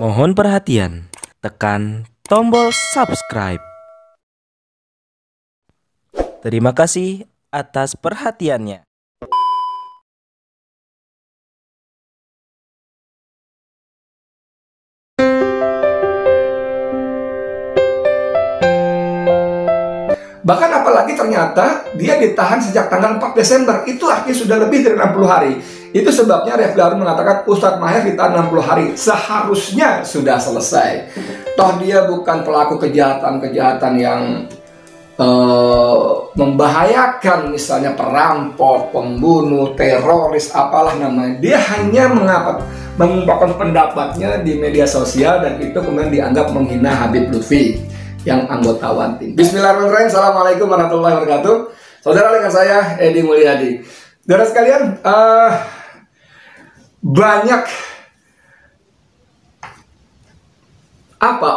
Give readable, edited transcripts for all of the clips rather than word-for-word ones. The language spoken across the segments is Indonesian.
Mohon perhatian, tekan tombol subscribe. Terima kasih atas perhatiannya. Bahkan apalagi ternyata dia ditahan sejak tanggal 4 Desember. Itu artinya sudah lebih dari 60 hari. Itu sebabnya Refli Harun mengatakan Ustadz Maher ditahan 60 hari. Seharusnya sudah selesai. Toh dia bukan pelaku kejahatan-kejahatan yang membahayakan, misalnya perampok, pembunuh, teroris, apalah namanya. Dia hanya mengungkapkan pendapatnya di media sosial dan itu kemudian dianggap menghina Habib Lutfi yang anggota One Team. Bismillahirrahmanirrahim. Assalamualaikum warahmatullahi wabarakatuh. Saudara dengan saya Edi Mulyadi. Saudara sekalian, banyak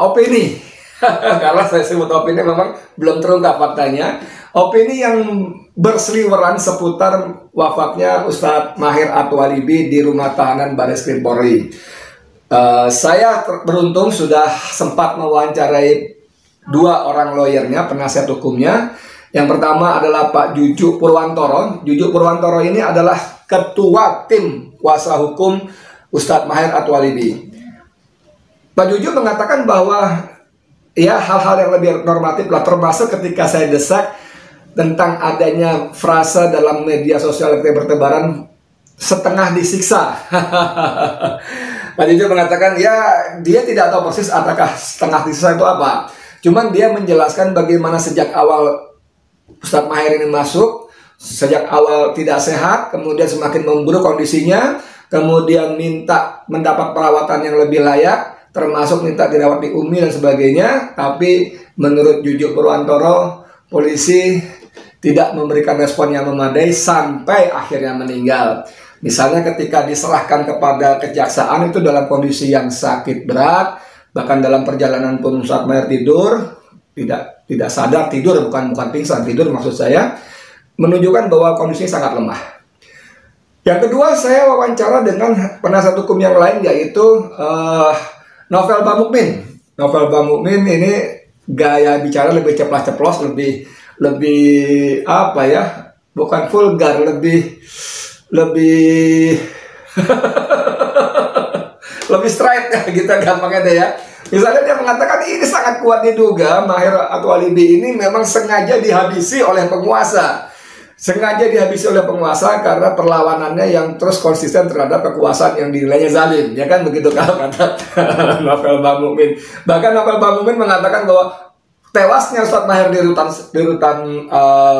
opini karena saya sebut opini memang belum terungkap faktanya. Opini yang berseliweran seputar wafatnya Ustadz Maher At-Thalibi di rumah tahanan Bareskrim Polri. Saya beruntung sudah sempat mewawancarai dua orang lawyernya, penasihat hukumnya. Yang pertama adalah Pak Jujuk Purwantoro. Jujuk Purwantoro ini adalah ketua tim kuasa hukum Ustadz Maher At-Thalibi. Pak Jujuk mengatakan bahwa ya hal-hal yang lebih normatif lah, termasuk ketika saya desak tentang adanya frasa dalam media sosial yang bertebaran setengah disiksa. Pak Jujuk mengatakan ya dia tidak tahu persis apakah setengah disiksa itu apa. Cuman dia menjelaskan bagaimana sejak awal Ustadz Maher ini masuk, sejak awal tidak sehat, kemudian semakin memburuk kondisinya, kemudian minta mendapat perawatan yang lebih layak, termasuk minta dirawat di UMI dan sebagainya. Tapi menurut Jujuk Purwantoro, polisi tidak memberikan respon yang memadai sampai akhirnya meninggal. Misalnya ketika diserahkan kepada kejaksaan itu dalam kondisi yang sakit berat. Bahkan dalam perjalanan pun Ustadz Maher tidur, tidak sadar, tidur bukan pingsan, tidur maksud saya, menunjukkan bahwa kondisinya sangat lemah. Yang kedua, saya wawancara dengan penasihat hukum yang lain, yaitu Novel Bamukmin. Novel Bamukmin ini gaya bicara lebih ceplas-ceplos, lebih apa ya? Bukan vulgar, lebih lebih straight ya, gitu gampangnya deh ya. Misalnya dia mengatakan ini sangat kuat diduga Maher At-Thalibi ini memang sengaja dihabisi oleh penguasa. Sengaja dihabisi oleh penguasa karena perlawanannya yang terus konsisten terhadap kekuasaan yang dinilainya zalim. Ya kan begitu kalau kata Novel Bamukmin. Bahkan Novel Bamukmin mengatakan bahwa tewasnya Ustadz Maher di rutan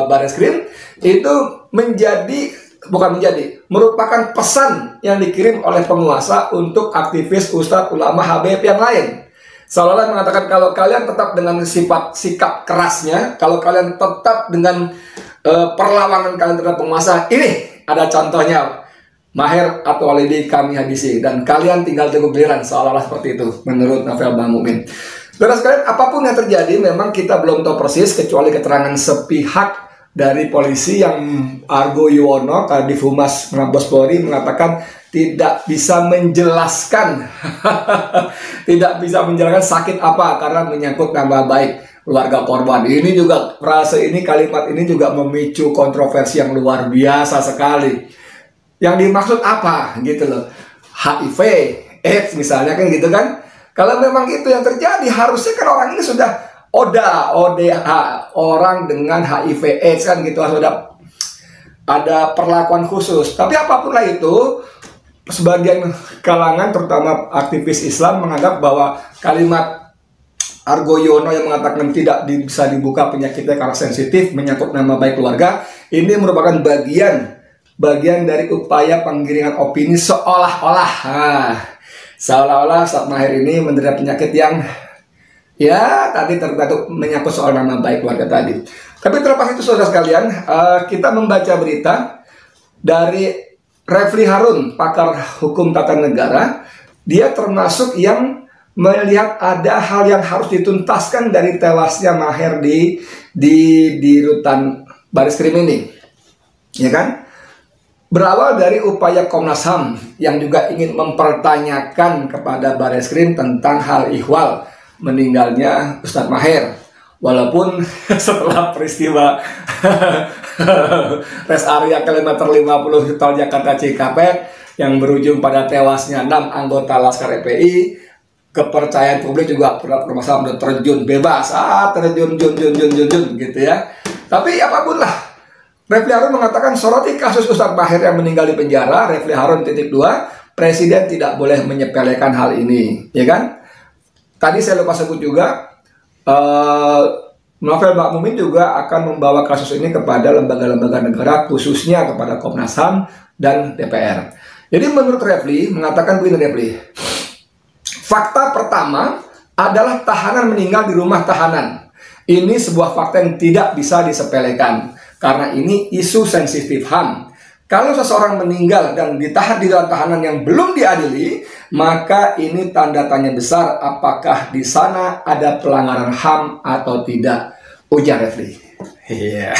Bareskrim itu merupakan pesan yang dikirim oleh penguasa untuk aktivis ustadz ulama HBP yang lain. Seolah-olah mengatakan kalau kalian tetap dengan sikap kerasnya, kalau kalian tetap dengan perlawanan kalian terhadap penguasa, ini ada contohnya, Maher At-Thalibi kami habisi dan kalian tinggal tunggu giliran, seolah-olah seperti itu menurut Novel Bamukmin. Saudara sekalian, apapun yang terjadi memang kita belum tahu persis kecuali keterangan sepihak dari polisi yang Argo Yuwono, Kadif Humas Mabes Polri, mengatakan tidak bisa menjelaskan sakit apa karena menyangkut nama baik keluarga korban. Ini juga kalimat ini juga memicu kontroversi yang luar biasa sekali. Yang dimaksud apa gitu loh? HIV, AIDS misalnya kan gitu kan? Kalau memang itu yang terjadi, harusnya kan orang ini sudah ODH, orang dengan HIV AIDS kan gitu, sudah ada perlakuan khusus. Tapi apapun lah itu, sebagian kalangan terutama aktivis Islam menganggap bahwa kalimat Argo Yuwono yang mengatakan tidak bisa dibuka penyakitnya karena sensitif menyangkut nama baik keluarga, ini merupakan bagian dari upaya penggiringan opini seolah-olah Ustadz Maher ini menderita penyakit yang ya tadi terbatuk menyangkut soal nama baik keluarga tadi. Tapi terlepas itu saudara sekalian, kita membaca berita dari Refli Harun, pakar hukum tata negara. Dia termasuk yang melihat ada hal yang harus dituntaskan dari tewasnya Maher di rutan Bareskrim ini, ya kan? Berawal dari upaya Komnas HAM yang juga ingin mempertanyakan kepada Bareskrim tentang hal ihwal meninggalnya Ustadz Maher. Walaupun setelah peristiwa rest area kilometer 50 tol Jakarta Cikampek yang berujung pada tewasnya 6 anggota Laskar FPI, kepercayaan publik juga permasalahan terjun bebas, terjun gitu ya. Tapi apapun lah, Refli Harun mengatakan soroti kasus Ustadz Maher yang meninggal di penjara. Refli Harun titik 2, Presiden tidak boleh menyepelekan hal ini, ya kan? Tadi saya lupa sebut juga, Novel Bakmumin juga akan membawa kasus ini kepada lembaga-lembaga negara, khususnya kepada Komnas HAM dan DPR. Jadi menurut Refli, mengatakan begini Refli, fakta pertama adalah tahanan meninggal di rumah tahanan. Ini sebuah fakta yang tidak bisa disepelekan, karena ini isu sensitif HAM. Kalau seseorang meninggal dan ditahan di dalam tahanan yang belum diadili, maka ini tanda tanya besar apakah di sana ada pelanggaran HAM atau tidak, ujar Refli. Iya.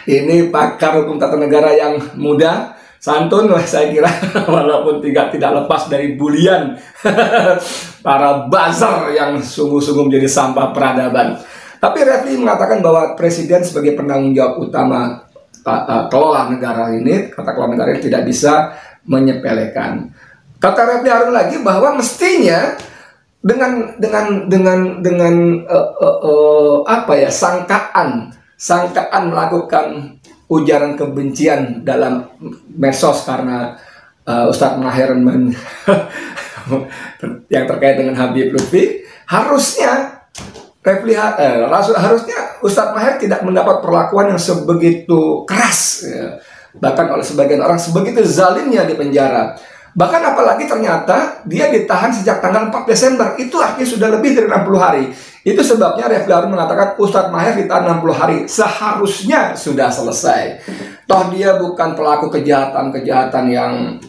Ini pakar hukum tata negara yang muda, santun saya kira, walaupun tidak lepas dari bulian para buzzer yang sungguh-sungguh menjadi sampah peradaban. Tapi Refli mengatakan bahwa Presiden sebagai penanggung jawab utama kelola negara ini, kata kelola negara ini tidak bisa menyepelekan. Kata Refli Harun lagi bahwa mestinya dengan sangkaan melakukan ujaran kebencian dalam medsos karena Ustadz Maher yang terkait dengan Habib Lutfi, harusnya Ustadz Maher tidak mendapat perlakuan yang sebegitu keras, ya. Bahkan oleh sebagian orang sebegitu zalimnya di penjara. Bahkan apalagi ternyata dia ditahan sejak tanggal 4 Desember. Itu artinya sudah lebih dari 60 hari. Itu sebabnya Refli Harun mengatakan Ustadz Maher ditahan 60 hari. Seharusnya sudah selesai. Toh dia bukan pelaku kejahatan-kejahatan yang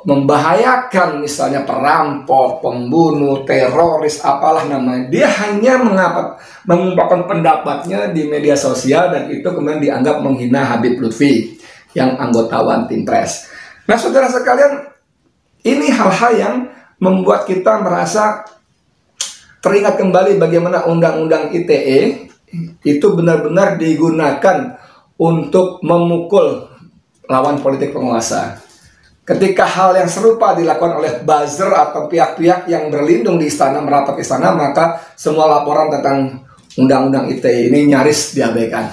membahayakan, misalnya perampok, pembunuh, teroris, apalah namanya. Dia hanya mengungkapkan pendapatnya di media sosial dan itu kemudian dianggap menghina Habib Lutfi yang anggota One Team Press. Nah, saudara sekalian, ini hal-hal yang membuat kita merasa teringat kembali bagaimana Undang-Undang ITE itu benar-benar digunakan untuk memukul lawan politik penguasa. Ketika hal yang serupa dilakukan oleh buzzer atau pihak-pihak yang berlindung di istana, merapat ke istana, maka semua laporan tentang Undang-Undang ITE ini nyaris diabaikan.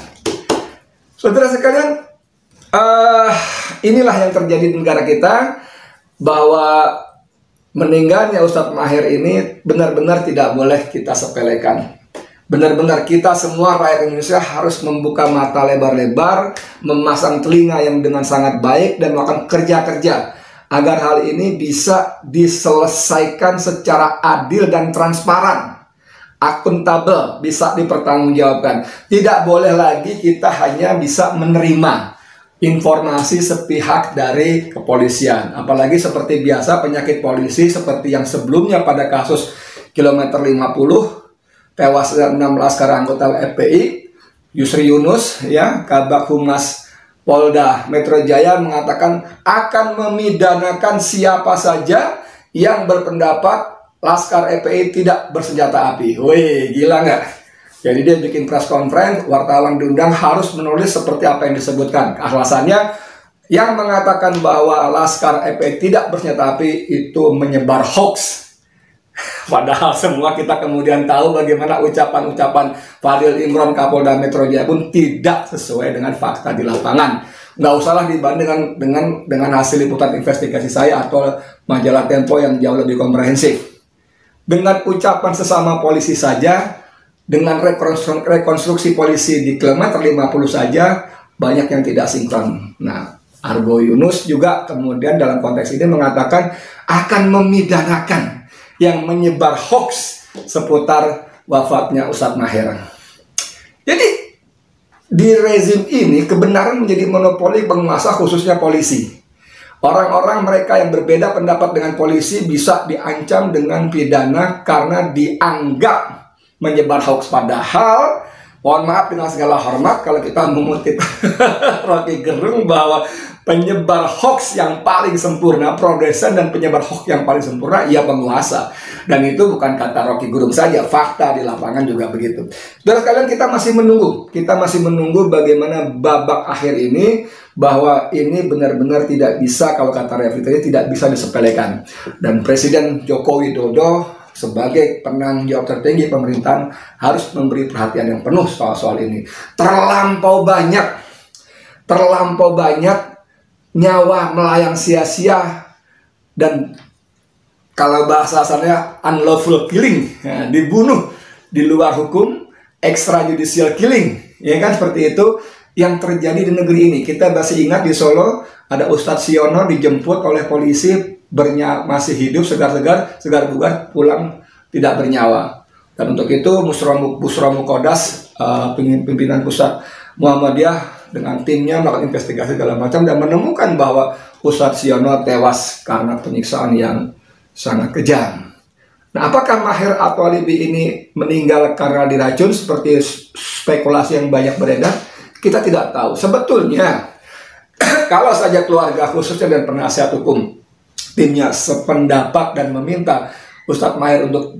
Saudara sekalian, inilah yang terjadi di negara kita, bahwa meninggalnya Ustadz Maher ini benar-benar tidak boleh kita sepelekan. Benar-benar kita semua rakyat Indonesia harus membuka mata lebar-lebar, memasang telinga yang dengan sangat baik dan melakukan kerja-kerja agar hal ini bisa diselesaikan secara adil dan transparan, akuntabel, bisa dipertanggungjawabkan. Tidak boleh lagi kita hanya bisa menerima informasi sepihak dari kepolisian. Apalagi seperti biasa penyakit polisi seperti yang sebelumnya pada kasus kilometer 50 tewasnya 6 laskar anggota FPI, Yusri Yunus, ya, Kabak Humas Polda Metro Jaya mengatakan akan memidanakan siapa saja yang berpendapat Laskar FPI tidak bersenjata api. Wih, gila nggak? Jadi dia bikin press conference, wartawan diundang harus menulis seperti apa yang disebutkan. Alasannya, yang mengatakan bahwa Laskar FPI tidak bersenjata api itu menyebar hoax. Padahal semua kita kemudian tahu bagaimana ucapan-ucapan Fadil Imron Kapolda Metro Jaya pun tidak sesuai dengan fakta di lapangan. Nggak usahlah dibandingkan dengan hasil liputan investigasi saya atau majalah Tempo yang jauh lebih komprehensif. Dengan ucapan sesama polisi saja, dengan rekonstruksi polisi di kilometer 50 saja, banyak yang tidak sinkron. Nah, Argo Yunus juga kemudian dalam konteks ini mengatakan akan memidanakan yang menyebar hoax seputar wafatnya Ustadz Maher. Jadi di rezim ini kebenaran menjadi monopoli penguasa, khususnya polisi. Orang-orang mereka yang berbeda pendapat dengan polisi bisa diancam dengan pidana karena dianggap menyebar hoax. Padahal Mohon maaf dengan segala hormat kalau kita mengutip Rocky Gerung bahwa penyebar hoax yang paling sempurna, produsen dan penyebar hoax yang paling sempurna, ia penguasa. Dan itu bukan kata Rocky Gerung saja, fakta di lapangan juga begitu. Saudara sekalian, kita masih menunggu bagaimana babak akhir ini, bahwa ini benar-benar tidak bisa, kalau kata Refli tadi, tidak bisa disepelekan. Dan Presiden Joko Widodo sebagai penanggung jawab tertinggi pemerintahan harus memberi perhatian yang penuh soal ini. Terlampau banyak nyawa melayang sia-sia, dan kalau bahasa asalnya unlawful killing, ya, dibunuh di luar hukum, extrajudicial killing, ya kan, seperti itu yang terjadi di negeri ini. Kita masih ingat di Solo ada Ustadz Siono dijemput oleh polisi, masih hidup, segar bugar, pulang tidak bernyawa. Dan untuk itu Busro Mukodas, pimpinan pusat Muhammadiyah dengan timnya melakukan investigasi segala macam dan menemukan bahwa Ustadz Siono tewas karena penyiksaan yang sangat kejam. Nah, apakah Maher At-Thalibi ini meninggal karena diracun seperti spekulasi yang banyak beredar? Kita tidak tahu. Sebetulnya kalau saja keluarga khususnya dan penasihat hukum timnya sependapat dan meminta Ustadz Maher untuk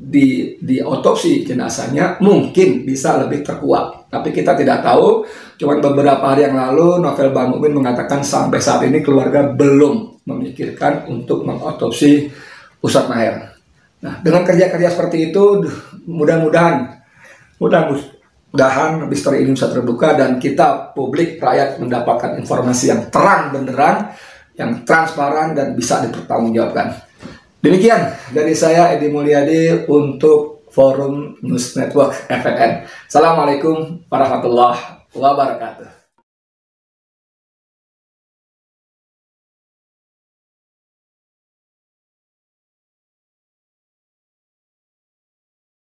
diotopsi jenazahnya, mungkin bisa lebih terkuat. Tapi kita tidak tahu. Cuma beberapa hari yang lalu Novel Bamumin mengatakan sampai saat ini keluarga belum memikirkan untuk mengotopsi Ustadz Maher. Nah, dengan kerja-kerja seperti itu, mudah-mudahan misteri ini bisa terbuka dan kita publik rakyat mendapatkan informasi yang terang benderang, yang transparan dan bisa dipertanggungjawabkan. Demikian dari saya, Edi Mulyadi, untuk Forum News Network FNN. Assalamualaikum warahmatullahi wabarakatuh.